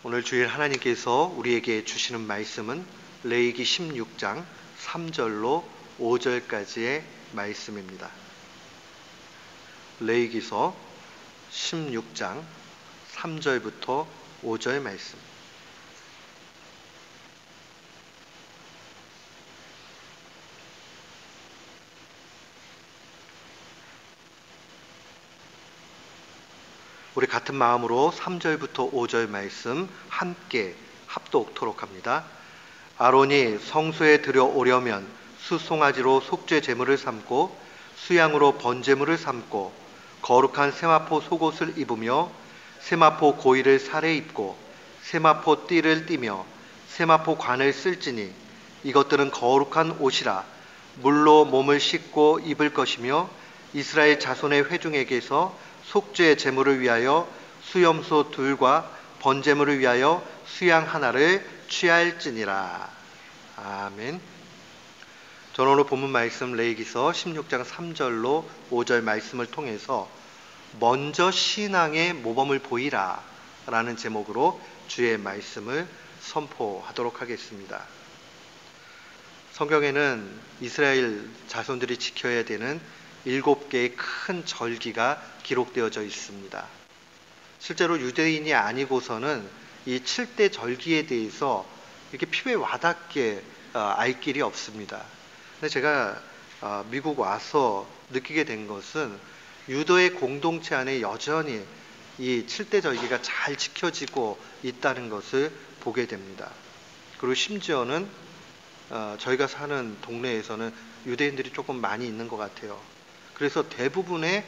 오늘 주일 하나님께서 우리에게 주시는 말씀은 레위기 16장 3절로 5절까지의 말씀입니다. 레위기서 16장 3절부터 5절 말씀. 우리 같은 마음으로 3절부터 5절 말씀 함께 합독토록 합니다. 아론이 성소에 들여오려면 수송아지로 속죄 제물을 삼고 수양으로 번제물을 삼고 거룩한 세마포 속옷을 입으며 세마포 고이를 살에 입고 세마포 띠를 띠며 세마포 관을 쓸지니 이것들은 거룩한 옷이라 물로 몸을 씻고 입을 것이며 이스라엘 자손의 회중에게서 속죄 제물을 위하여 수염소 둘과 번제물을 위하여 수양 하나를 취할지니라. 아멘. 저는 오늘 본문 말씀 레위기서 16장 3절로 5절 말씀을 통해서 먼저 신앙의 모범을 보이라 라는 제목으로 주의 말씀을 선포하도록 하겠습니다. 성경에는 이스라엘 자손들이 지켜야 되는 7개의 큰 절기가 기록되어져 있습니다. 실제로 유대인이 아니고서는 이 7대 절기에 대해서 이렇게 피부에 와닿게 알 길이 없습니다. 근데 제가 미국 와서 느끼게 된 것은 유대의 공동체 안에 여전히 이 7대 절기가 잘 지켜지고 있다는 것을 보게 됩니다. 그리고 심지어는 저희가 사는 동네에서는 유대인들이 조금 많이 있는 것 같아요. 그래서 대부분의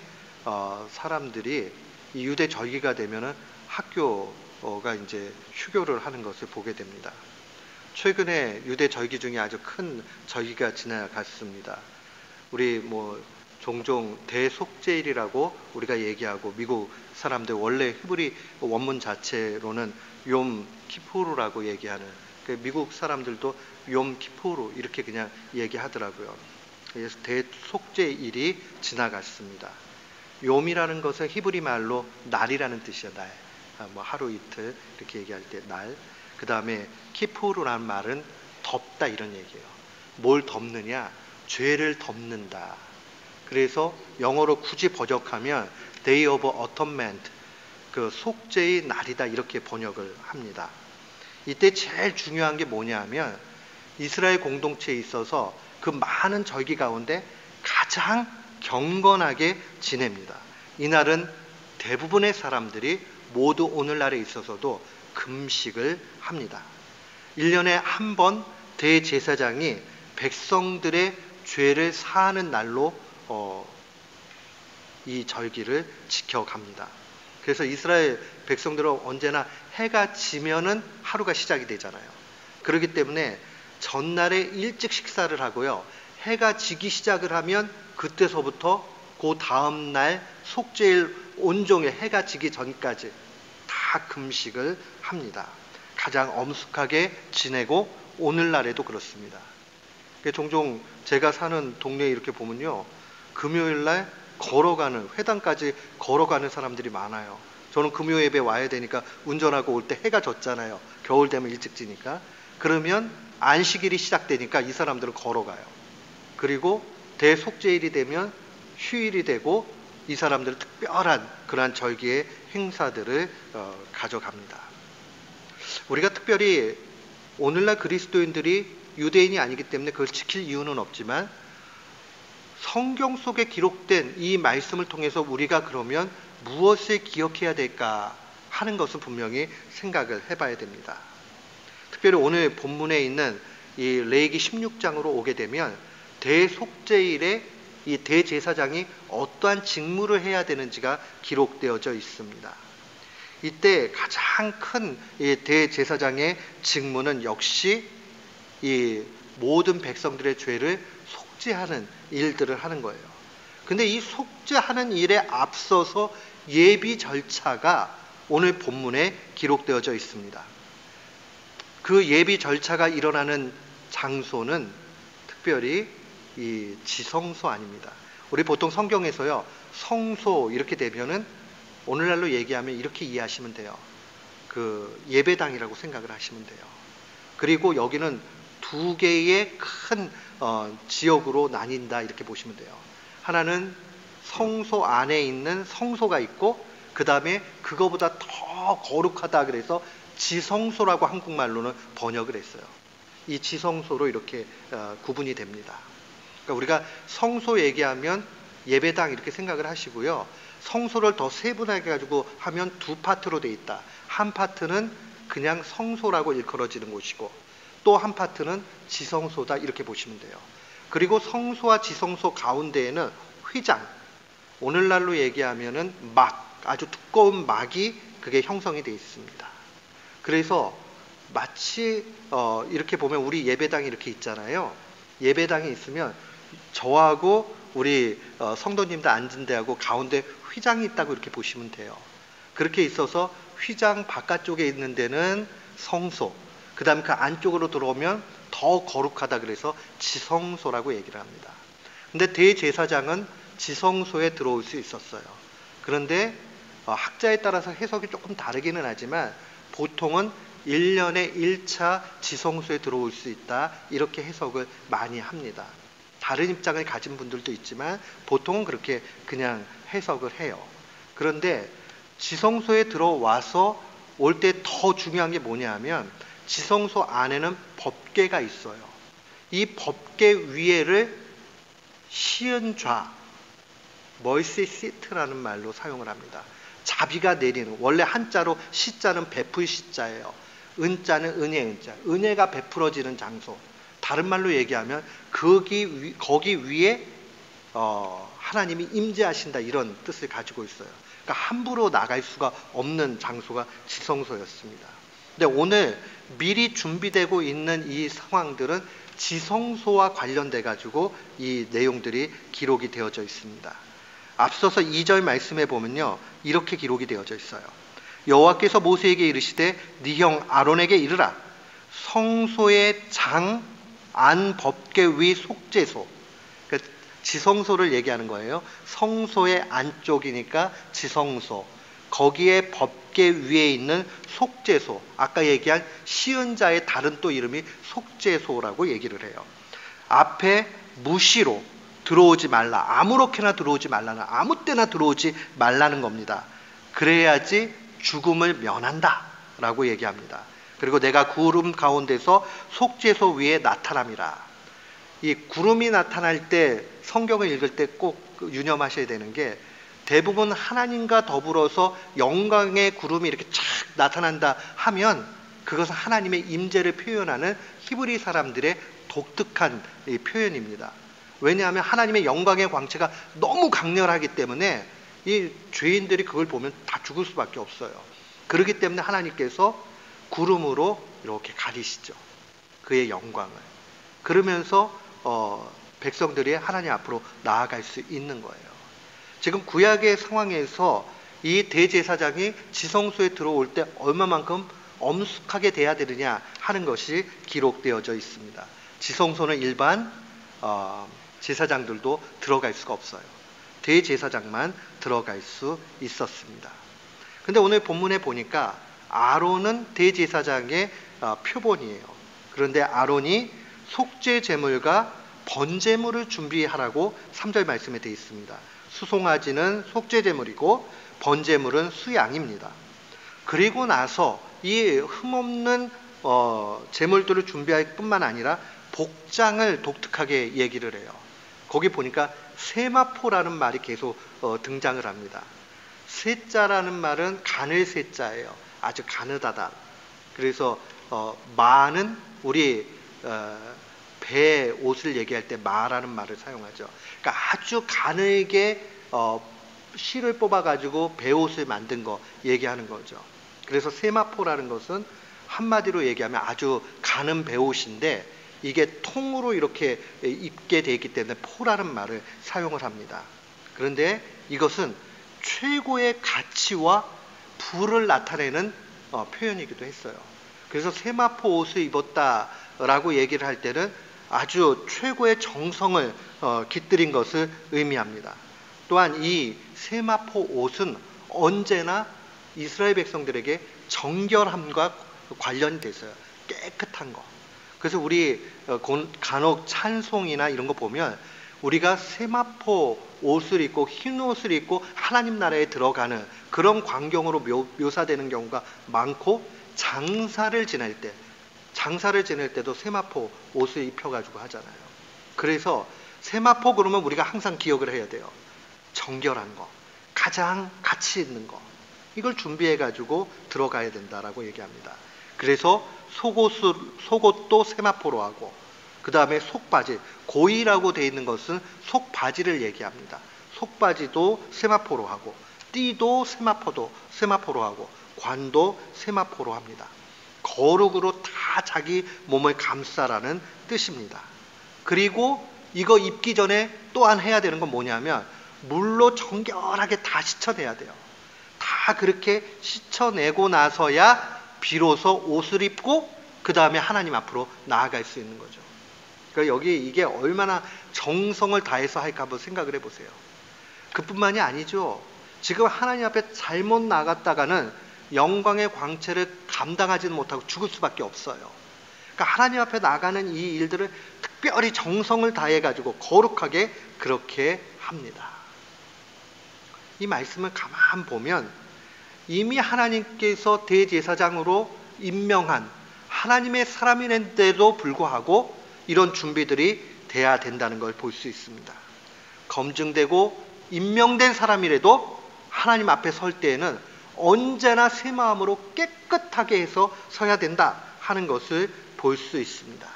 사람들이 이 유대 절기가 되면은 학교가 이제 휴교를 하는 것을 보게 됩니다. 최근에 유대 절기 중에 아주 큰 절기가 지나갔습니다. 우리 종종 대속죄일이라고 우리가 얘기하고 미국 사람들 원래 히브리 원문 자체로는 욤 키푸르라고 얘기하는, 미국 사람들도 욤 키푸르 이렇게 그냥 얘기하더라고요. 그래서 대속죄일이 지나갔습니다. 욤이라는 것은 히브리 말로 날이라는 뜻이에요. 날. 하루 이틀 이렇게 얘기할 때 날. 그 다음에 키푸르라는 말은 덮다 이런 얘기예요. 뭘 덮느냐? 죄를 덮는다. 그래서 영어로 굳이 번역하면 Day of Atonement, 그 속죄의 날이다 이렇게 번역을 합니다. 이때 제일 중요한 게 뭐냐면 이스라엘 공동체에 있어서 그 많은 절기 가운데 가장 경건하게 지냅니다. 이날은 대부분의 사람들이 모두 오늘날에 있어서도 금식을 합니다. 1년에 한 번 대제사장이 백성들의 죄를 사하는 날로 이 절기를 지켜갑니다. 그래서 이스라엘 백성들은 언제나 해가 지면은 하루가 시작이 되잖아요. 그렇기 때문에 전날에 일찍 식사를 하고요. 해가 지기 시작을 하면 그때서부터 그 다음날 속죄일 온종일 해가 지기 전까지 다 금식을 합니다. 가장 엄숙하게 지내고 오늘날에도 그렇습니다. 종종 제가 사는 동네에 이렇게 보면요. 금요일날 걸어가는, 회당까지 걸어가는 사람들이 많아요. 저는 금요 예배 와야 되니까 운전하고 올 때 해가 졌잖아요. 겨울 되면 일찍 지니까. 그러면 안식일이 시작되니까 이 사람들은 걸어가요. 그리고 대속죄일이 되면 휴일이 되고 이 사람들은 특별한 그러한 절기의 행사들을 가져갑니다. 우리가 특별히 오늘날 그리스도인들이 유대인이 아니기 때문에 그걸 지킬 이유는 없지만 성경 속에 기록된 이 말씀을 통해서 우리가 그러면 무엇을 기억해야 될까 하는 것은 분명히 생각을 해봐야 됩니다. 특별히 오늘 본문에 있는 이 레위기 16장으로 오게 되면 대속죄일에 이 대제사장이 어떠한 직무를 해야 되는지가 기록되어져 있습니다. 이때 가장 큰 이 대제사장의 직무는 역시 이 모든 백성들의 죄를 속죄하는 일들을 하는 거예요. 근데 이 속죄하는 일에 앞서서 예비 절차가 오늘 본문에 기록되어져 있습니다. 그 예비 절차가 일어나는 장소는 특별히 이 지성소 아닙니다. 우리 보통 성경에서요, 성소 이렇게 되면은 오늘날로 얘기하면 이렇게 이해하시면 돼요. 그 예배당이라고 생각을 하시면 돼요. 그리고 여기는 두 개의 큰 지역으로 나뉜다 이렇게 보시면 돼요. 하나는 성소 안에 있는 성소가 있고, 그 다음에 그거보다 더 거룩하다 그래서 지성소라고 한국말로는 번역을 했어요. 이 지성소로 이렇게 구분이 됩니다. 그러니까 우리가 성소 얘기하면 예배당 이렇게 생각을 하시고요. 성소를 더 세분하게 가지고 하면 두 파트로 돼 있다. 한 파트는 그냥 성소라고 일컬어지는 곳이고, 또 한 파트는 지성소다 이렇게 보시면 돼요. 그리고 성소와 지성소 가운데에는 휘장, 오늘날로 얘기하면은 막, 아주 두꺼운 막이 그게 형성이 되어 있습니다. 그래서 마치 이렇게 보면 우리 예배당이 이렇게 있잖아요. 예배당이 있으면 저하고 우리 성도님들 앉은 데하고 가운데 휘장이 있다고 이렇게 보시면 돼요. 그렇게 있어서 휘장 바깥쪽에 있는 데는 성소, 그 다음에 그 안쪽으로 들어오면 더 거룩하다 그래서 지성소라고 얘기를 합니다. 근데 대제사장은 지성소에 들어올 수 있었어요. 그런데 학자에 따라서 해석이 조금 다르기는 하지만 보통은 1년에 1차 지성소에 들어올 수 있다 이렇게 해석을 많이 합니다. 다른 입장을 가진 분들도 있지만 보통은 그렇게 그냥 해석을 해요. 그런데 지성소에 들어와서 올 때 더 중요한 게 뭐냐 하면 지성소 안에는 법궤가 있어요. 이 법궤 위에를 시은좌, 멀시 시트라는 말로 사용을 합니다. 자비가 내리는, 원래 한자로 시자는 베풀 시자예요. 은자는 은혜 은자, 은혜가 베풀어지는 장소. 다른 말로 얘기하면 거기 위에 하나님이 임재하신다 이런 뜻을 가지고 있어요. 그러니까 함부로 나갈 수가 없는 장소가 지성소였습니다. 근데 오늘 미리 준비되고 있는 이 상황들은 지성소와 관련돼 가지고 이 내용들이 기록이 되어져 있습니다. 앞서서 2절 말씀에 보면요, 이렇게 기록이 되어져 있어요. 여호와께서 모세에게 이르시되 네 형 아론에게 이르라. 성소의 장 안 법궤 위 속죄소, 그러니까 지성소를 얘기하는 거예요. 성소의 안쪽이니까 지성소, 거기에 법궤 위에 있는 속죄소, 아까 얘기한 시은자의 다른 또 이름이 속죄소라고 얘기를 해요. 앞에 무시로 들어오지 말라, 아무렇게나 들어오지 말라는, 아무 때나 들어오지 말라는 겁니다. 그래야지 죽음을 면한다 라고 얘기합니다. 그리고 내가 구름 가운데서 속죄소 위에 나타남이라. 이 구름이 나타날 때 성경을 읽을 때 꼭 유념하셔야 되는 게, 대부분 하나님과 더불어서 영광의 구름이 이렇게 쫙 나타난다 하면 그것은 하나님의 임재를 표현하는 히브리 사람들의 독특한 표현입니다. 왜냐하면 하나님의 영광의 광채가 너무 강렬하기 때문에 이 죄인들이 그걸 보면 다 죽을 수밖에 없어요. 그렇기 때문에 하나님께서 구름으로 이렇게 가리시죠, 그의 영광을. 그러면서 백성들이 하나님 앞으로 나아갈 수 있는 거예요. 지금 구약의 상황에서 이 대제사장이 지성소에 들어올 때 얼마만큼 엄숙하게 돼야 되느냐 하는 것이 기록되어져 있습니다. 지성소는 일반 제사장들도 들어갈 수가 없어요. 대제사장만 들어갈 수 있었습니다. 근데 오늘 본문에 보니까 아론은 대제사장의 표본이에요. 그런데 아론이 속죄 제물과 번제물을 준비하라고 3절 말씀에 되어 있습니다. 수송아지는 속죄 제물이고 번제물은 수양입니다. 그리고 나서 이 흠없는 제물들을 준비할 뿐만 아니라 복장을 독특하게 얘기를 해요. 거기 보니까 세마포라는 말이 계속 등장을 합니다. 세자라는 말은 가늘 세자예요. 아주 가느다다. 그래서 마는 우리 배 옷을 얘기할 때 마라는 말을 사용하죠. 그러니까 아주 가늘게 실을 뽑아가지고 배 옷을 만든 거 얘기하는 거죠. 그래서 세마포라는 것은 한마디로 얘기하면 아주 가는 배 옷인데 이게 통으로 이렇게 입게 되어 있기 때문에 포라는 말을 사용을 합니다. 그런데 이것은 최고의 가치와 부를 나타내는 표현이기도 했어요. 그래서 세마포 옷을 입었다라고 얘기를 할 때는 아주 최고의 정성을 깃들인 것을 의미합니다. 또한 이 세마포 옷은 언제나 이스라엘 백성들에게 정결함과 관련이 됐어요. 깨끗한 거. 그래서 우리 간혹 찬송이나 이런 거 보면 우리가 세마포 옷을 입고 흰 옷을 입고 하나님 나라에 들어가는 그런 광경으로 묘사되는 경우가 많고, 장사를 지낼 때도 세마포 옷을 입혀가지고 하잖아요. 그래서 세마포 그러면 우리가 항상 기억을 해야 돼요. 정결한 거, 가장 가치 있는 거, 이걸 준비해가지고 들어가야 된다라고 얘기합니다. 그래서 속옷도 세마포로 하고, 그 다음에 속바지, 고이라고 되어 있는 것은 속바지를 얘기합니다. 속바지도 세마포로 하고, 띠도 세마포로 하고, 관도 세마포로 합니다. 거룩으로 다 자기 몸을 감싸라는 뜻입니다. 그리고 이거 입기 전에 또한 해야 되는 건 뭐냐면 물로 정결하게 다 씻어내야 돼요. 다 그렇게 씻어내고 나서야 비로소 옷을 입고 그 다음에 하나님 앞으로 나아갈 수 있는 거죠. 그러니까 여기 이게 얼마나 정성을 다해서 할까 한번 생각을 해보세요. 그뿐만이 아니죠. 지금 하나님 앞에 잘못 나갔다가는 영광의 광채를 감당하지는 못하고 죽을 수밖에 없어요. 그러니까 하나님 앞에 나가는 이 일들을 특별히 정성을 다해가지고 거룩하게 그렇게 합니다. 이 말씀을 가만 보면 이미 하나님께서 대제사장으로 임명한 하나님의 사람인데도 불구하고 이런 준비들이 돼야 된다는 걸 볼 수 있습니다. 검증되고 임명된 사람이라도 하나님 앞에 설 때에는 언제나 새 마음으로 깨끗하게 해서 서야 된다 하는 것을 볼 수 있습니다.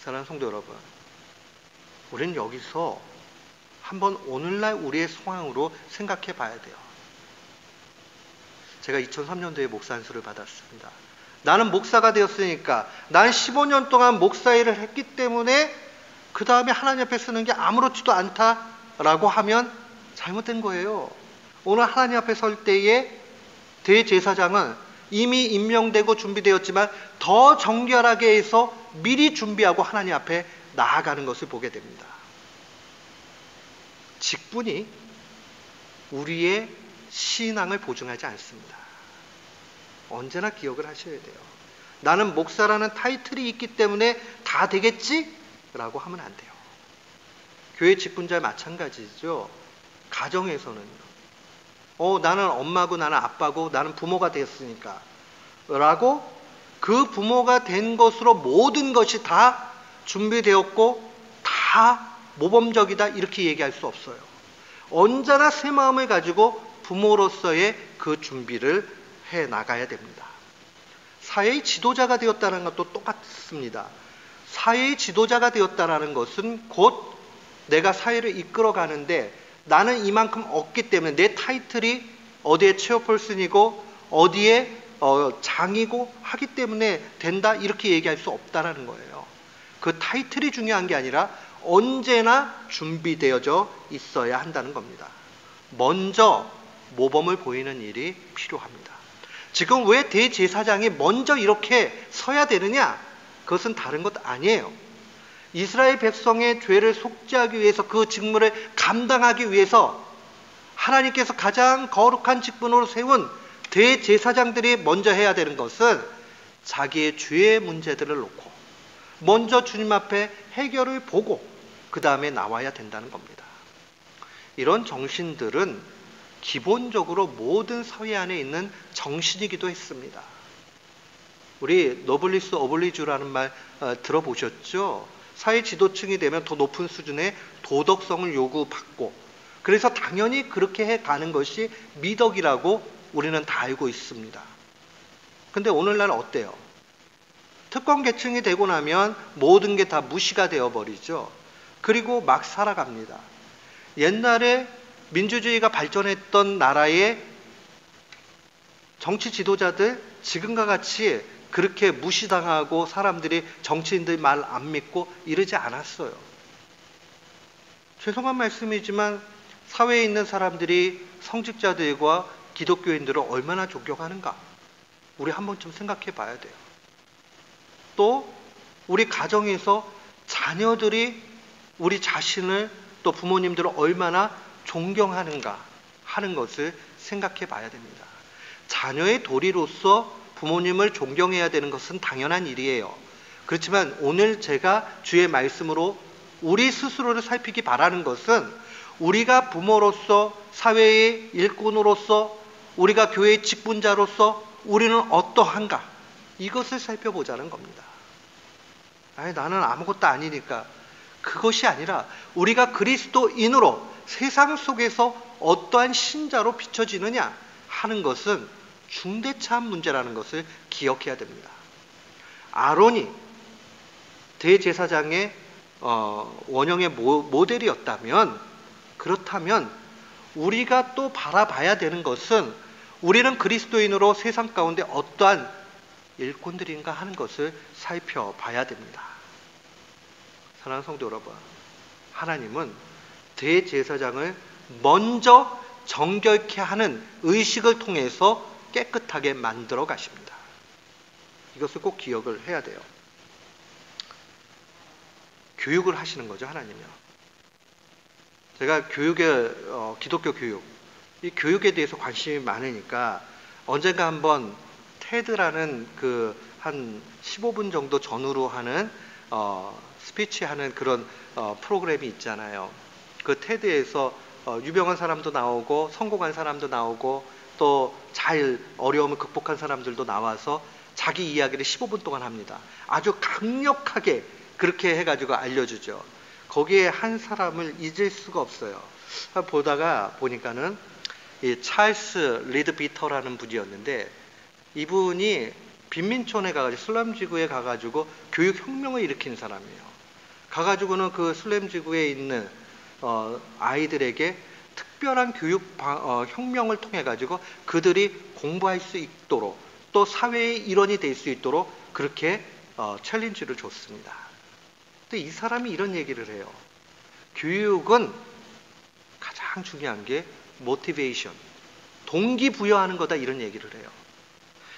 사랑하는 성도 여러분, 우리는 여기서 한번 오늘날 우리의 상황으로 생각해 봐야 돼요. 제가 2003년도에 목사 안수를 받았습니다. 나는 목사가 되었으니까, 나는 15년 동안 목사 일을 했기 때문에 그 다음에 하나님 앞에 서는 게 아무렇지도 않다라고 하면 잘못된 거예요. 오늘 하나님 앞에 설 때에 대제사장은 이미 임명되고 준비되었지만 더 정결하게 해서 미리 준비하고 하나님 앞에 나아가는 것을 보게 됩니다. 직분이 우리의 신앙을 보증하지 않습니다. 언제나 기억을 하셔야 돼요. 나는 목사라는 타이틀이 있기 때문에 다 되겠지? 라고 하면 안 돼요. 교회 직분자 마찬가지죠. 가정에서는요. 나는 엄마고 나는 아빠고 나는 부모가 되었으니까 라고 그 부모가 된 것으로 모든 것이 다 준비되었고 다 모범적이다 이렇게 얘기할 수 없어요. 언제나 새 마음을 가지고 부모로서의 그 준비를 해 나가야 됩니다. 사회의 지도자가 되었다는 것도 똑같습니다. 사회의 지도자가 되었다는 것은 곧 내가 사회를 이끌어 가는데 나는 이만큼 얻기 때문에 내 타이틀이 어디에 체어펄슨이고 어디에 장이고 하기 때문에 된다 이렇게 얘기할 수 없다는 거예요. 그 타이틀이 중요한 게 아니라 언제나 준비되어져 있어야 한다는 겁니다. 먼저 모범을 보이는 일이 필요합니다. 지금 왜 대제사장이 먼저 이렇게 서야 되느냐? 그것은 다른 것 아니에요. 이스라엘 백성의 죄를 속죄하기 위해서 그 직무를 감당하기 위해서 하나님께서 가장 거룩한 직분으로 세운 대제사장들이 먼저 해야 되는 것은 자기의 죄의 문제들을 놓고 먼저 주님 앞에 해결을 보고 그 다음에 나와야 된다는 겁니다. 이런 정신들은 기본적으로 모든 사회 안에 있는 정신이기도 했습니다. 우리 노블리스 오블리주라는 말 들어보셨죠? 사회 지도층이 되면 더 높은 수준의 도덕성을 요구받고 그래서 당연히 그렇게 해가는 것이 미덕이라고 우리는 다 알고 있습니다. 근데 오늘날 어때요? 특권 계층이 되고 나면 모든 게 다 무시가 되어버리죠. 그리고 막 살아갑니다. 옛날에 민주주의가 발전했던 나라의 정치 지도자들 지금과 같이 그렇게 무시당하고 사람들이 정치인들 말 안 믿고 이러지 않았어요. 죄송한 말씀이지만 사회에 있는 사람들이 성직자들과 기독교인들을 얼마나 존경하는가 우리 한 번쯤 생각해 봐야 돼요. 또 우리 가정에서 자녀들이 우리 자신을 또 부모님들을 얼마나 존경하는가 하는 것을 생각해 봐야 됩니다. 자녀의 도리로서 부모님을 존경해야 되는 것은 당연한 일이에요. 그렇지만 오늘 제가 주의 말씀으로 우리 스스로를 살피기 바라는 것은 우리가 부모로서, 사회의 일꾼으로서, 우리가 교회의 직분자로서 우리는 어떠한가, 이것을 살펴보자는 겁니다. 아니, 나는 아무것도 아니니까. 그것이 아니라 우리가 그리스도인으로 세상 속에서 어떠한 신자로 비춰지느냐 하는 것은 중대차한 문제라는 것을 기억해야 됩니다. 아론이 대제사장의 원형의 모델이었다면, 그렇다면 우리가 또 바라봐야 되는 것은 우리는 그리스도인으로 세상 가운데 어떠한 일꾼들인가 하는 것을 살펴봐야 됩니다. 사랑하는 성도 여러분, 하나님은 대제사장을 먼저 정결케 하는 의식을 통해서 깨끗하게 만들어 가십니다. 이것을 꼭 기억을 해야 돼요. 교육을 하시는 거죠, 하나님이요. 제가 기독교 교육, 이 교육에 대해서 관심이 많으니까 언젠가 한번 테드라는 한 15분 정도 전후로 하는 스피치 하는 그런 프로그램이 있잖아요. 그 테드에서 유명한 사람도 나오고 성공한 사람도 나오고 또 잘 어려움을 극복한 사람들도 나와서 자기 이야기를 15분 동안 합니다. 아주 강력하게 그렇게 해가지고 알려주죠. 거기에 한 사람을 잊을 수가 없어요. 보니까는 이 찰스 리드비터라는 분이었는데, 이분이 빈민촌에 가가지고 슬럼 지구에 가가지고 교육 혁명을 일으킨 사람이에요. 가가지고는 그 슬럼 지구에 있는 아이들에게 특별한 교육 혁명을 통해 가지고 그들이 공부할 수 있도록 또 사회의 일원이 될 수 있도록 그렇게 챌린지를 줬습니다. 근데 이 사람이 이런 얘기를 해요. 교육은 가장 중요한 게 모티베이션, 동기부여하는 거다, 이런 얘기를 해요.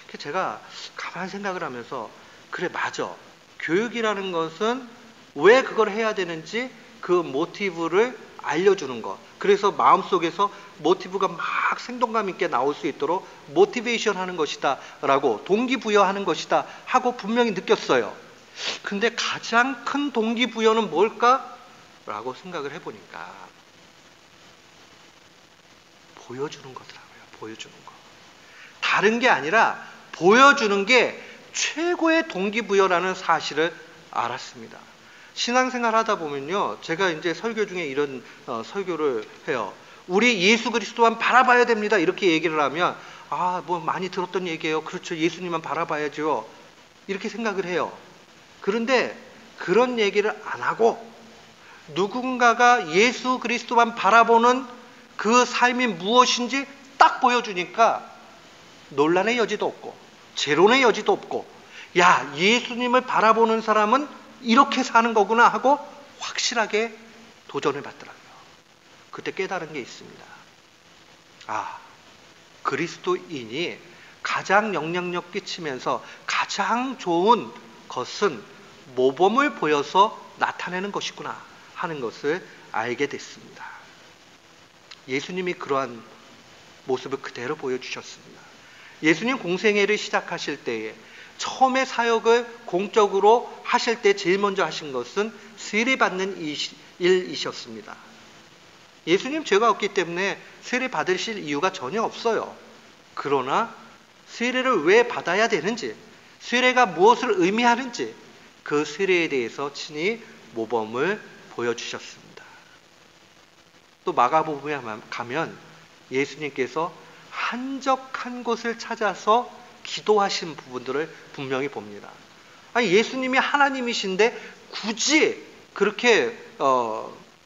그래서 제가 가만히 생각을 하면서, 그래, 맞아. 교육이라는 것은 왜 그걸 해야 되는지 그 모티브를 알려주는 것. 그래서 마음속에서 모티브가 막 생동감 있게 나올 수 있도록 모티베이션 하는 것이다 라고, 동기부여하는 것이다 하고 분명히 느꼈어요. 근데 가장 큰 동기부여는 뭘까? 라고 생각을 해보니까 보여주는 거더라고요. 보여주는 거. 다른 게 아니라 보여주는 게 최고의 동기부여라는 사실을 알았습니다. 신앙생활 하다 보면요, 제가 이제 설교 중에 이런 설교를 해요. 우리 예수 그리스도만 바라봐야 됩니다, 이렇게 얘기를 하면, 뭐 많이 들었던 얘기예요. 그렇죠, 예수님만 바라봐야죠, 이렇게 생각을 해요. 그런데 그런 얘기를 안 하고 누군가가 예수 그리스도만 바라보는 그 삶이 무엇인지 딱 보여주니까 논란의 여지도 없고 재론의 여지도 없고, 야, 예수님을 바라보는 사람은 이렇게 사는 거구나 하고 확실하게 도전을 받더라고요. 그때 깨달은 게 있습니다. 그리스도인이 가장 영향력 끼치면서 가장 좋은 것은 모범을 보여서 나타내는 것이구나 하는 것을 알게 됐습니다. 예수님이 그러한 모습을 그대로 보여주셨습니다. 예수님 공생애를 시작하실 때에 처음에 사역을 공적으로 하실 때 제일 먼저 하신 것은 세례받는 일이셨습니다. 예수님 죄가 없기 때문에 세례 받으실 이유가 전혀 없어요. 그러나 세례를 왜 받아야 되는지, 세례가 무엇을 의미하는지 그 세례에 대해서 친히 모범을 보여주셨습니다. 또 마가복음에 가면 예수님께서 한적한 곳을 찾아서 기도하신 부분들을 분명히 봅니다. 예수님이 하나님이신데 굳이 그렇게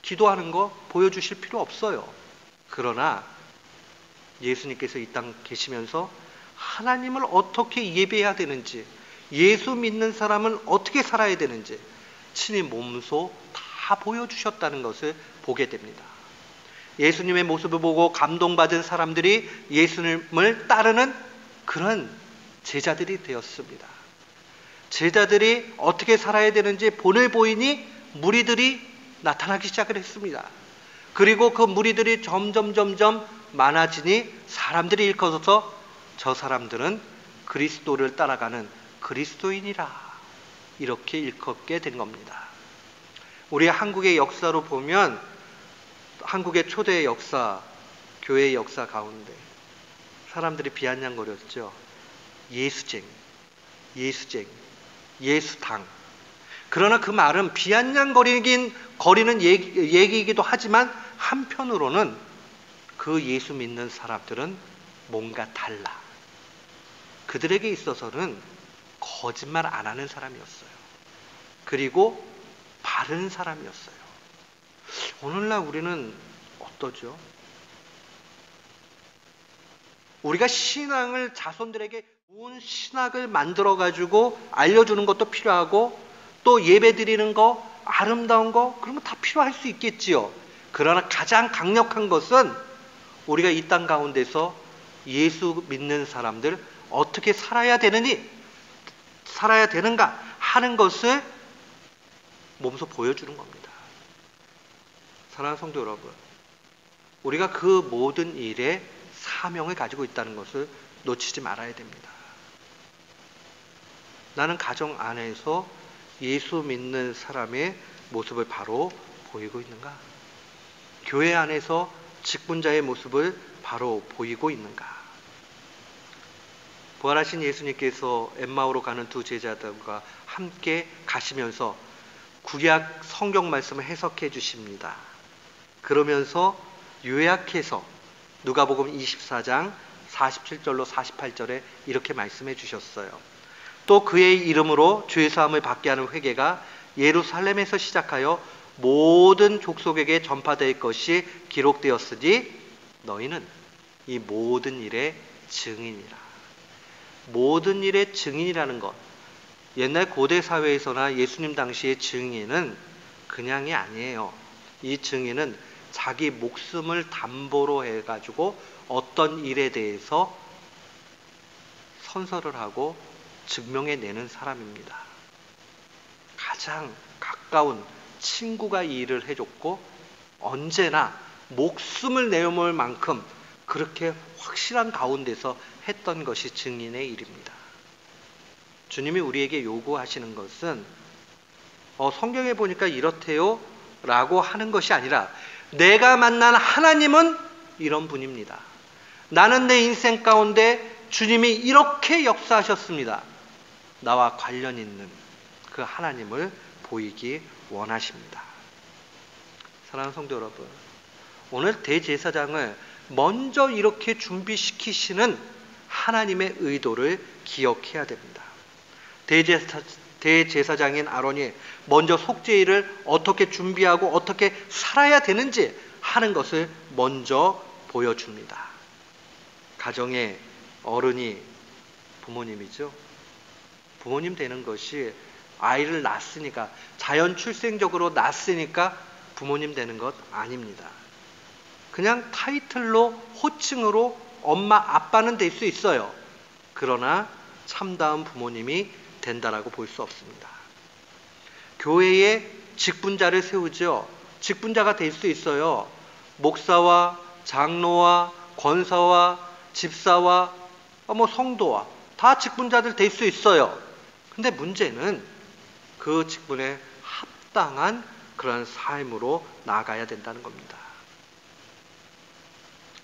기도하는 거 보여주실 필요 없어요. 그러나 예수님께서 이 땅 계시면서 하나님을 어떻게 예배해야 되는지, 예수 믿는 사람은 어떻게 살아야 되는지 친히 몸소 다 보여주셨다는 것을 보게 됩니다. 예수님의 모습을 보고 감동받은 사람들이 예수님을 따르는 그런 제자들이 되었습니다. 제자들이 어떻게 살아야 되는지 본을 보이니 무리들이 나타나기 시작을 했습니다. 그리고 그 무리들이 점점 많아지니 사람들이 일컬어서 저 사람들은 그리스도를 따라가는 그리스도인이라 이렇게 일컫게 된 겁니다. 우리 한국의 역사로 보면 한국의 초대 역사, 교회의 역사 가운데 사람들이 비아냥거렸죠. 예수쟁, 예수당. 그러나 그 말은 비아냥거리는 얘기이기도 하지만 한편으로는 그 예수 믿는 사람들은 뭔가 달라. 그들에게 있어서는 거짓말 안 하는 사람이었어요. 그리고 바른 사람이었어요. 오늘날 우리는 어떠죠? 우리가 신앙을 자손들에게 좋은 신학을 만들어 가지고 알려주는 것도 필요하고 또 예배 드리는 거, 아름다운 거 그런 거 다 필요할 수 있겠지요. 그러나 가장 강력한 것은 우리가 이 땅 가운데서 예수 믿는 사람들 어떻게 살아야 되는가 하는 것을 몸소 보여주는 겁니다. 사랑하는 성도 여러분, 우리가 그 모든 일에 사명을 가지고 있다는 것을 놓치지 말아야 됩니다. 나는 가정 안에서 예수 믿는 사람의 모습을 바로 보이고 있는가? 교회 안에서 직분자의 모습을 바로 보이고 있는가? 부활하신 예수님께서 엠마오로 가는 두 제자들과 함께 가시면서 구약 성경 말씀을 해석해 주십니다. 그러면서 요약해서 누가복음 24장 47절로 48절에 이렇게 말씀해 주셨어요. 또 그의 이름으로 죄 사함을 받게 하는 회개가 예루살렘에서 시작하여 모든 족속에게 전파될 것이 기록되었으니 너희는 이 모든 일의 증인이라. 모든 일의 증인이라는 것, 옛날 고대 사회에서나 예수님 당시의 증인은 그냥이 아니에요. 이 증인은 자기 목숨을 담보로 해가지고 어떤 일에 대해서 선서를 하고 증명해내는 사람입니다. 가장 가까운 친구가 이 일을 해줬고 언제나 목숨을 내어놓을 만큼 그렇게 확실한 가운데서 했던 것이 증인의 일입니다. 주님이 우리에게 요구하시는 것은 성경에 보니까 이렇대요 라고 하는 것이 아니라 내가 만난 하나님은 이런 분입니다. 나는 내 인생 가운데 주님이 이렇게 역사하셨습니다. 나와 관련 있는 그 하나님을 보이기 원하십니다. 사랑하는 성도 여러분, 오늘 대제사장을 먼저 이렇게 준비시키시는 하나님의 의도를 기억해야 됩니다. 대제사장인 아론이 먼저 속죄일을 어떻게 준비하고 어떻게 살아야 되는지 하는 것을 먼저 보여줍니다. 가정의 어른이 부모님이죠. 부모님 되는 것이 아이를 낳았으니까, 자연 출생적으로 낳았으니까 부모님 되는 것 아닙니다. 그냥 타이틀로, 호칭으로 엄마, 아빠는 될 수 있어요. 그러나 참다운 부모님이 된다라고 볼 수 없습니다. 교회에 직분자를 세우죠. 직분자가 될 수 있어요. 목사와 장로와 권사와 집사와 성도와 다 직분자들 될 수 있어요. 근데 문제는 그 직분에 합당한 그런 삶으로 나아가야 된다는 겁니다.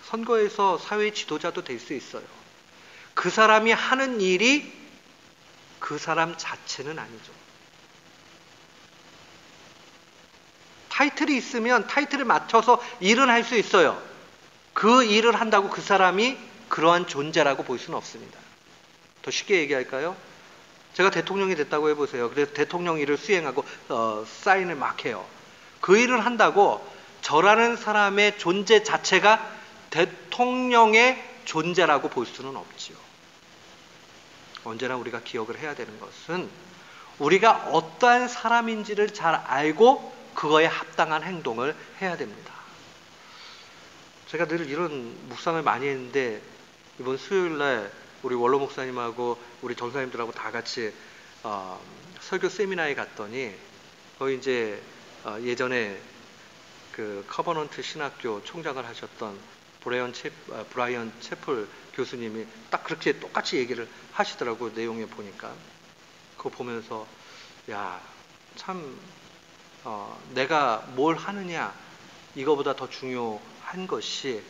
선거에서 사회 지도자도 될 수 있어요. 그 사람이 하는 일이 그 사람 자체는 아니죠. 타이틀이 있으면 타이틀을 맞춰서 일을 할 수 있어요. 그 일을 한다고 그 사람이 그러한 존재라고 볼 수는 없습니다. 더 쉽게 얘기할까요? 제가 대통령이 됐다고 해보세요. 그래서 대통령 일을 수행하고 사인을 막 해요. 그 일을 한다고 저라는 사람의 존재 자체가 대통령의 존재라고 볼 수는 없지요. 언제나 우리가 기억을 해야 되는 것은 우리가 어떠한 사람인지를 잘 알고 그거에 합당한 행동을 해야 됩니다. 제가 늘 이런 묵상을 많이 했는데 이번 수요일날 우리 원로 목사님하고 우리 전사님들하고 다 같이 설교 세미나에 갔더니 거기 이제 예전에 그 커버넌트 신학교 총장을 하셨던 브라이언 채플 교수님이 딱 그렇게 똑같이 얘기를 하시더라고요. 내용에 보니까. 그거 보면서 야, 참 내가 뭘 하느냐 이거보다 더 중요한 것이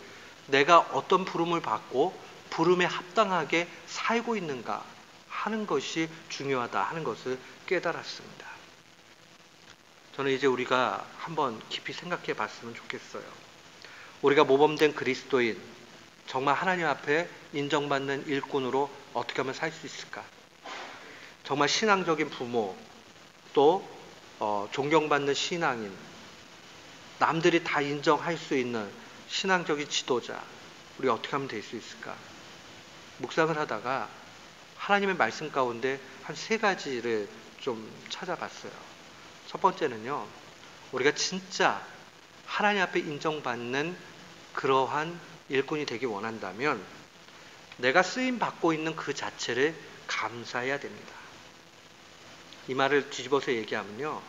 내가 어떤 부름을 받고 부름에 합당하게 살고 있는가 하는 것이 중요하다 하는 것을 깨달았습니다. 저는 이제 우리가 한번 깊이 생각해 봤으면 좋겠어요. 우리가 모범된 그리스도인, 정말 하나님 앞에 인정받는 일꾼으로 어떻게 하면 살 수 있을까? 정말 신앙적인 부모, 또 존경받는 신앙인, 남들이 다 인정할 수 있는 신앙적인 지도자, 우리 어떻게 하면 될 수 있을까? 묵상을 하다가 하나님의 말씀 가운데 한 3가지를 좀 찾아봤어요. 첫 번째는요, 우리가 진짜 하나님 앞에 인정받는 그러한 일꾼이 되기 원한다면 내가 쓰임 받고 있는 그 자체를 감사해야 됩니다. 이 말을 뒤집어서 얘기하면요,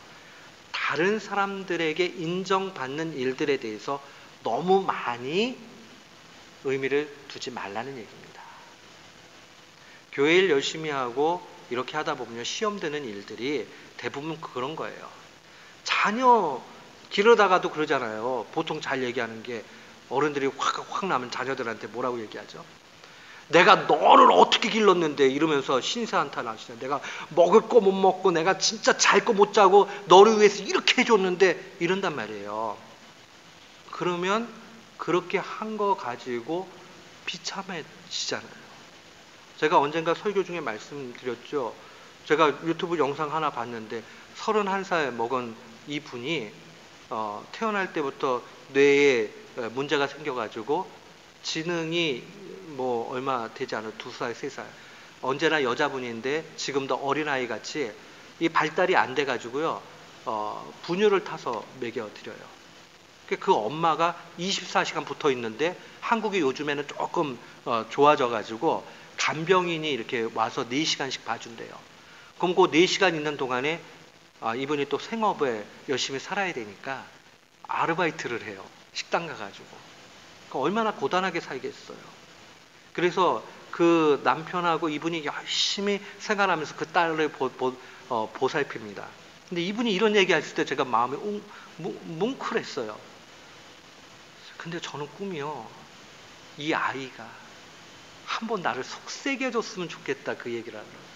다른 사람들에게 인정받는 일들에 대해서 너무 많이 의미를 두지 말라는 얘기입니다. 교회 일 열심히 하고 이렇게 하다 보면 시험 되는 일들이 대부분 그런 거예요. 자녀 기르다가도 그러잖아요. 보통 잘 얘기하는 게 어른들이 확 나면 자녀들한테 뭐라고 얘기하죠? 내가 너를 어떻게 길렀는데 이러면서 신세한탄 하시잖아요. 내가 먹을 거 못 먹고 내가 진짜 잘 거 못 자고 너를 위해서 이렇게 해줬는데 이런단 말이에요. 그러면 그렇게 한 거 가지고 비참해지잖아요. 제가 언젠가 설교 중에 말씀드렸죠. 제가 유튜브 영상 하나 봤는데 31살 먹은 이 분이 태어날 때부터 뇌에 문제가 생겨가지고 지능이 뭐 얼마 되지 않은 2살, 3살 언제나 여자분인데 지금도 어린아이 같이 이 발달이 안 돼가지고요 분유를 타서 먹여드려요. 그 엄마가 24시간 붙어 있는데 한국이 요즘에는 조금 좋아져가지고 간병인이 이렇게 와서 4시간씩 봐준대요. 그럼 그 4시간 있는 동안에 이분이 또 생업에 열심히 살아야 되니까 아르바이트를 해요. 식당 가가지고. 그러니까 얼마나 고단하게 살겠어요. 그래서 그 남편하고 이분이 열심히 생활하면서 그 딸을 보살핍니다. 근데 이분이 이런 얘기 했을 때 제가 마음이 뭉클했어요. 근데 저는 꿈이요, 이 아이가 한번 나를 속삭여 줬으면 좋겠다, 그 얘기를 하더라고요.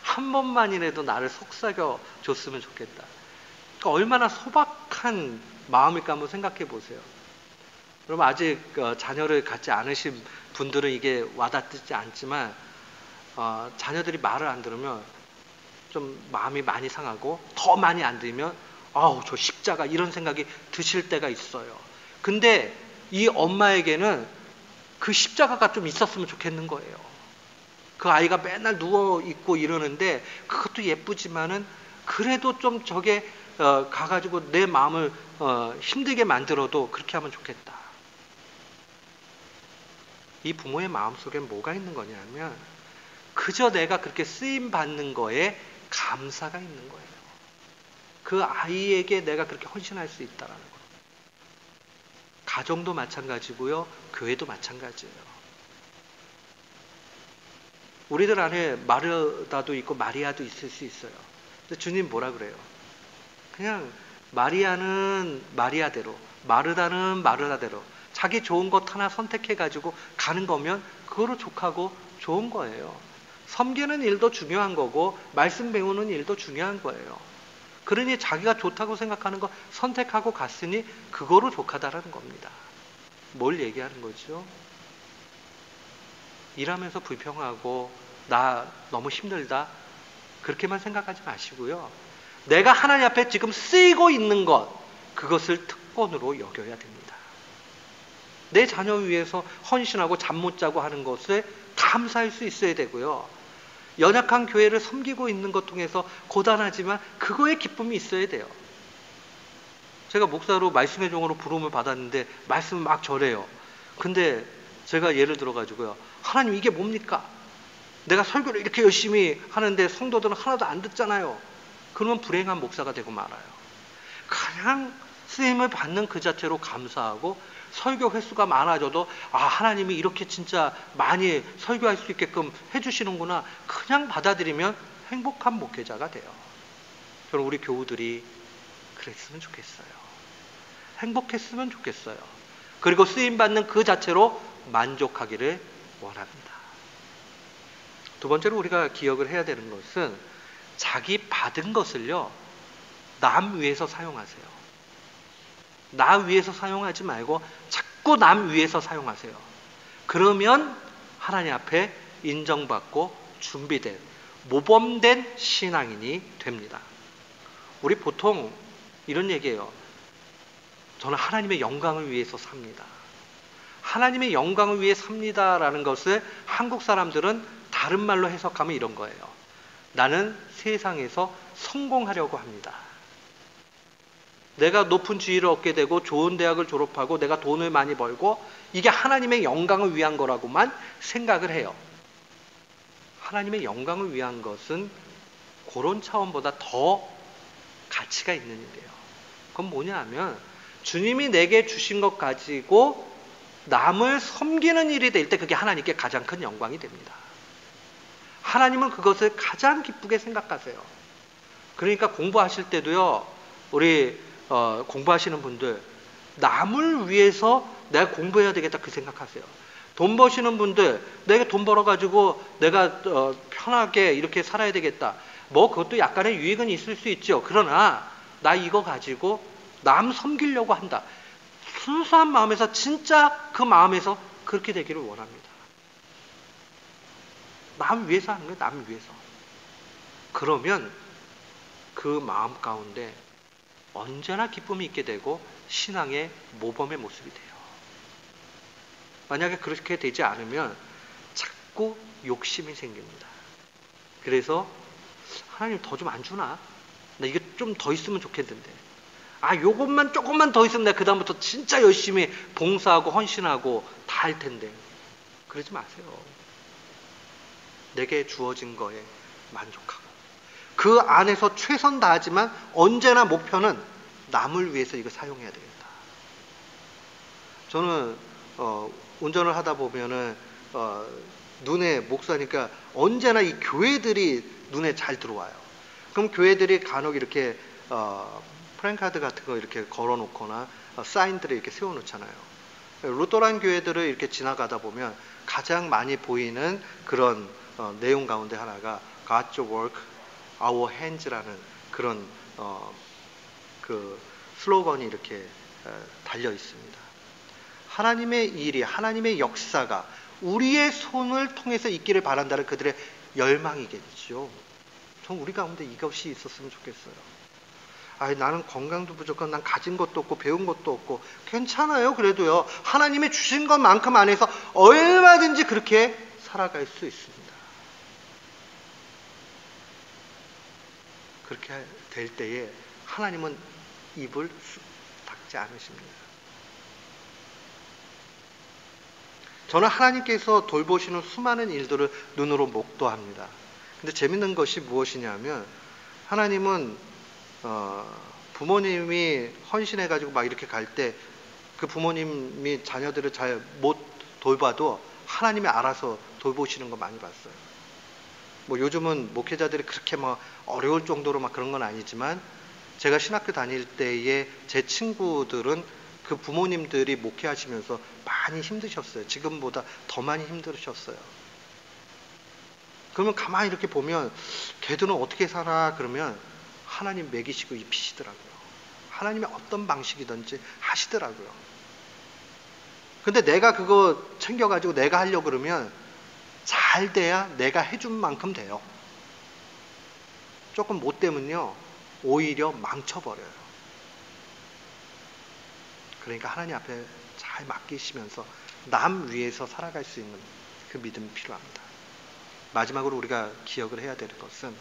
한 번만이라도 나를 속삭여 줬으면 좋겠다. 그러니까 얼마나 소박한 마음일까 한번 생각해 보세요. 여러분, 아직 자녀를 갖지 않으신 분들은 이게 와닿지 않지만 자녀들이 말을 안 들으면 좀 마음이 많이 상하고 더 많이 안 들으면 아우 저 십자가 이런 생각이 드실 때가 있어요. 근데 이 엄마에게는 그 십자가가 좀 있었으면 좋겠는 거예요. 그 아이가 맨날 누워있고 이러는데 그것도 예쁘지만은 그래도 좀 저게 가가지고 내 마음을 힘들게 만들어도 그렇게 하면 좋겠다. 이 부모의 마음속에 뭐가 있는 거냐면 그저 내가 그렇게 쓰임받는 거에 감사가 있는 거예요. 그 아이에게 내가 그렇게 헌신할 수 있다는 거. 가정도 마찬가지고요, 교회도 마찬가지예요. 우리들 안에 마르다도 있고 마리아도 있을 수 있어요. 근데 주님 뭐라 그래요? 그냥 마리아는 마리아대로, 마르다는 마르다대로 자기 좋은 것 하나 선택해가지고 가는 거면 그거로 족하고 좋은 거예요. 섬기는 일도 중요한 거고 말씀 배우는 일도 중요한 거예요. 그러니 자기가 좋다고 생각하는 거 선택하고 갔으니 그거로 족하다라는 겁니다. 뭘 얘기하는 거죠? 일하면서 불평하고 나 너무 힘들다 그렇게만 생각하지 마시고요. 내가 하나님 앞에 지금 쓰이고 있는 것, 그것을 특권으로 여겨야 됩니다. 내 자녀 위해서 헌신하고 잠 못 자고 하는 것에 감사할 수 있어야 되고요. 연약한 교회를 섬기고 있는 것 통해서 고단하지만 그거에 기쁨이 있어야 돼요. 제가 목사로 말씀의 종으로 부름을 받았는데 말씀을 막 전해요. 근데 제가 예를 들어가지고요, 하나님 이게 뭡니까? 내가 설교를 이렇게 열심히 하는데 성도들은 하나도 안 듣잖아요. 그러면 불행한 목사가 되고 말아요. 그냥 쓰임을 받는 그 자체로 감사하고 설교 횟수가 많아져도 하나님이 이렇게 진짜 많이 설교할 수 있게끔 해주시는구나 그냥 받아들이면 행복한 목회자가 돼요. 저는 우리 교우들이 그랬으면 좋겠어요. 행복했으면 좋겠어요. 그리고 쓰임받는 그 자체로 만족하기를 원합니다. 두 번째로 우리가 기억을 해야 되는 것은 자기 받은 것을요 남 위해서 사용하세요. 나 위해서 사용하지 말고 자꾸 남 위해서 사용하세요. 그러면 하나님 앞에 인정받고 준비된 모범된 신앙인이 됩니다. 우리 보통 이런 얘기예요. 저는 하나님의 영광을 위해서 삽니다. 하나님의 영광을 위해 삽니다라는 것을 한국 사람들은 다른 말로 해석하면 이런 거예요. 나는 세상에서 성공하려고 합니다. 내가 높은 지위를 얻게 되고 좋은 대학을 졸업하고 내가 돈을 많이 벌고 이게 하나님의 영광을 위한 거라고만 생각을 해요. 하나님의 영광을 위한 것은 그런 차원보다 더 가치가 있는 일이에요. 그건 뭐냐 하면 주님이 내게 주신 것 가지고 남을 섬기는 일이 될 때 그게 하나님께 가장 큰 영광이 됩니다. 하나님은 그것을 가장 기쁘게 생각하세요. 그러니까 공부하실 때도요 우리 공부하시는 분들 남을 위해서 내가 공부해야 되겠다 그 생각하세요. 돈 버시는 분들 내가 돈 벌어가지고 내가 편하게 이렇게 살아야 되겠다. 뭐 그것도 약간의 유익은 있을 수 있죠. 그러나 나 이거 가지고 남 섬기려고 한다. 순수한 마음에서 진짜 그 마음에서 그렇게 되기를 원합니다. 남 위해서 하는 거예요. 남 위해서. 그러면 그 마음 가운데 언제나 기쁨이 있게 되고 신앙의 모범의 모습이 돼요. 만약에 그렇게 되지 않으면 자꾸 욕심이 생깁니다. 그래서 하나님 더 좀 안 주나? 나 이게 좀 더 있으면 좋겠는데. 요것만 조금만 더 있으면 내가 그 다음부터 진짜 열심히 봉사하고 헌신하고 다 할 텐데. 그러지 마세요. 내게 주어진 거에 만족하고 그 안에서 최선 다하지만 언제나 목표는 남을 위해서 이거 사용해야 되겠다. 저는 운전을 하다 보면은 눈에 목사니까 언제나 이 교회들이 눈에 잘 들어와요. 그럼 교회들이 간혹 이렇게 프랜카드 같은 거 이렇게 걸어놓거나 사인들을 이렇게 세워놓잖아요. 루터란 교회들을 이렇게 지나가다 보면 가장 많이 보이는 그런 내용 가운데 하나가 God's work, our hands라는 그런 그 슬로건이 이렇게 달려 있습니다. 하나님의 일이, 하나님의 역사가 우리의 손을 통해서 있기를 바란다는 그들의 열망이겠죠. 전 우리 가운데 이것이 있었으면 좋겠어요. 나는 건강도 부족하고 난 가진 것도 없고 배운 것도 없고 괜찮아요. 그래도요 하나님의 주신 것만큼 안에서 얼마든지 그렇게 살아갈 수 있습니다. 그렇게 될 때에 하나님은 입을 닫지 않으십니다. 저는 하나님께서 돌보시는 수많은 일들을 눈으로 목도합니다. 근데 재밌는 것이 무엇이냐면 하나님은 부모님이 헌신해가지고 막 이렇게 갈 때 그 부모님이 자녀들을 잘 못 돌봐도 하나님이 알아서 돌보시는 거 많이 봤어요. 뭐 요즘은 목회자들이 그렇게 막 어려울 정도로 막 그런 건 아니지만 제가 신학교 다닐 때에 제 친구들은 그 부모님들이 목회하시면서 많이 힘드셨어요. 지금보다 더 많이 힘드셨어요. 그러면 가만히 이렇게 보면 걔들은 어떻게 살아? 그러면 하나님 먹이시고 입히시더라고요. 하나님이 어떤 방식이든지 하시더라고요. 근데 내가 그거 챙겨가지고 내가 하려고 그러면 잘 돼야 내가 해준 만큼 돼요. 조금 못되면요 오히려 망쳐버려요. 그러니까 하나님 앞에 잘 맡기시면서 남 위해서 살아갈 수 있는 그 믿음이 필요합니다. 마지막으로 우리가 기억을 해야 되는 것은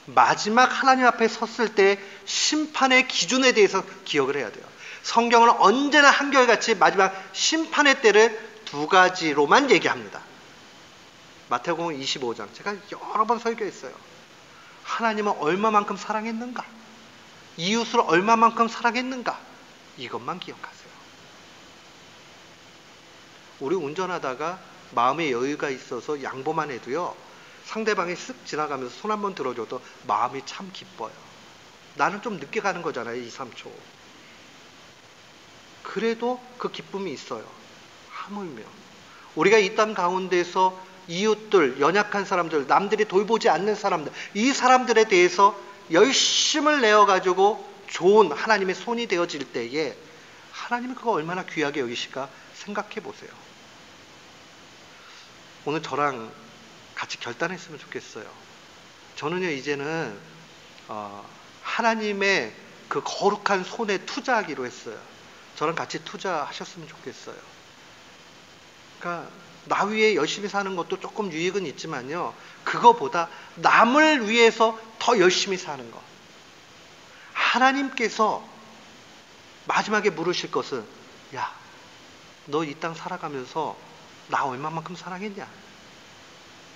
마지막 하나님 앞에 섰을 때 심판의 기준에 대해서 기억을 해야 돼요. 성경은 언제나 한결같이 마지막 심판의 때를 두 가지로만 얘기합니다. 마태복음 25장 제가 여러 번 설교했어요. 하나님은 얼마만큼 사랑했는가? 이웃을 얼마만큼 사랑했는가? 이것만 기억하세요. 우리 운전하다가 마음의 여유가 있어서 양보만 해도요, 상대방이 쓱 지나가면서 손 한번 들어줘도 마음이 참 기뻐요. 나는 좀 늦게 가는 거잖아요, 2, 3초. 그래도 그 기쁨이 있어요. 하물며 우리가 이 땅 가운데서 이웃들, 연약한 사람들, 남들이 돌보지 않는 사람들, 이 사람들에 대해서 열심을 내어가지고 좋은 하나님의 손이 되어질 때에 하나님이 그거 얼마나 귀하게 여기실까 생각해 보세요. 오늘 저랑 같이 결단했으면 좋겠어요. 저는요, 이제는 하나님의 그 거룩한 손에 투자하기로 했어요. 저랑 같이 투자하셨으면 좋겠어요. 그러니까 나 위해 열심히 사는 것도 조금 유익은 있지만요, 그거보다 남을 위해서 더 열심히 사는 것. 하나님께서 마지막에 물으실 것은, 야, 너 이 땅 살아가면서 나 얼마만큼 사랑했냐?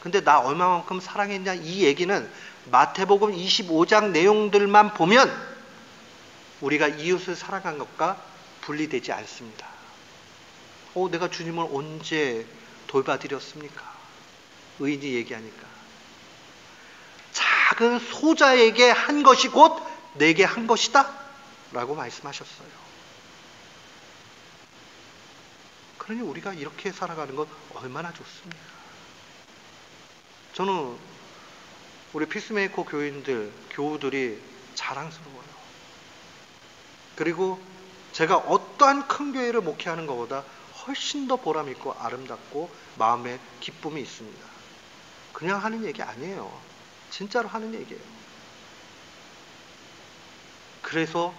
근데 나 얼마만큼 사랑했냐? 이 얘기는 마태복음 25장 내용들만 보면 우리가 이웃을 사랑한 것과 분리되지 않습니다. 내가 주님을 언제 돌봐드렸습니까? 의인이 얘기하니까. 작은 소자에게 한 것이 곧 내게 한 것이다 라고 말씀하셨어요. 그러니 우리가 이렇게 살아가는 건 얼마나 좋습니까? 저는 우리 피스메이커 교인들, 교우들이 자랑스러워요. 그리고 제가 어떠한 큰 교회를 목회하는 것보다 훨씬 더 보람있고 아름답고 마음에 기쁨이 있습니다. 그냥 하는 얘기 아니에요. 진짜로 하는 얘기예요. 그래서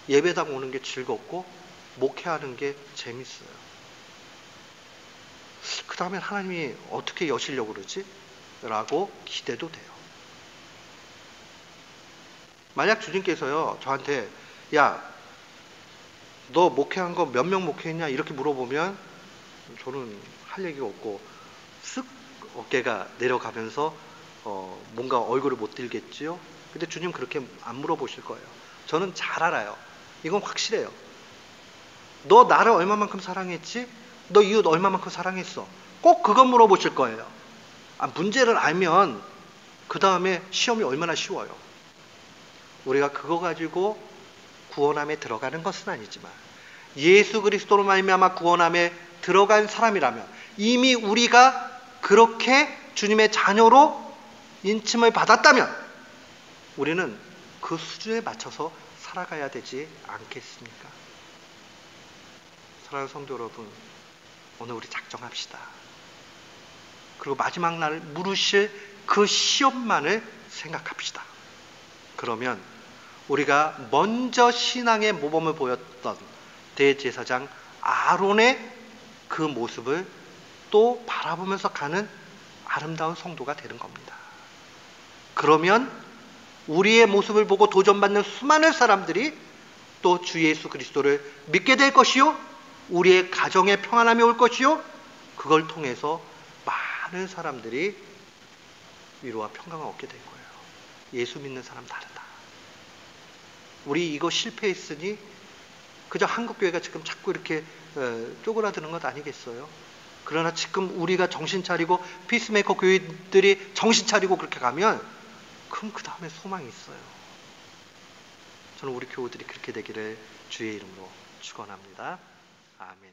예배당 오는 게 즐겁고 목회하는 게 재밌어요. 그 다음에 하나님이 어떻게 여시려고 그러지? 라고 기대도 돼요. 만약 주님께서요, 저한테 야, 너 목회한 거 몇 명 목회했냐? 이렇게 물어보면 저는 할 얘기가 없고 쓱 어깨가 내려가면서 뭔가 얼굴을 못 들겠지요. 근데 주님 그렇게 안 물어보실 거예요. 저는 잘 알아요. 이건 확실해요. 너 나를 얼마만큼 사랑했지? 너 이웃 얼마만큼 사랑했어? 꼭 그거 물어보실 거예요. 문제를 알면 그 다음에 시험이 얼마나 쉬워요. 우리가 그거 가지고 구원함에 들어가는 것은 아니지만 예수 그리스도로 말미암아 구원함에 들어간 사람이라면 이미 우리가 그렇게 주님의 자녀로 인침을 받았다면 우리는 그 수준에 맞춰서 살아가야 되지 않겠습니까? 사랑하는 성도 여러분, 오늘 우리 작정합시다. 그리고 마지막 날 물으실 그 시험만을 생각합시다. 그러면 우리가 먼저 신앙의 모범을 보였던 대제사장 아론의 그 모습을 또 바라보면서 가는 아름다운 성도가 되는 겁니다. 그러면 우리의 모습을 보고 도전받는 수많은 사람들이 또 주 예수 그리스도를 믿게 될 것이요, 우리의 가정에 평안함이 올 것이요, 그걸 통해서 많은 사람들이 위로와 평강을 얻게 될 거예요. 예수 믿는 사람 다르다. 우리 이거 실패했으니 그저 한국교회가 지금 자꾸 이렇게 쪼그라드는 것 아니겠어요? 그러나 지금 우리가 정신 차리고 피스메이커 교회들이 정신 차리고 그렇게 가면 그럼 그 다음에 소망이 있어요. 저는 우리 교우들이 그렇게 되기를 주의 이름으로 축원합니다. 아멘.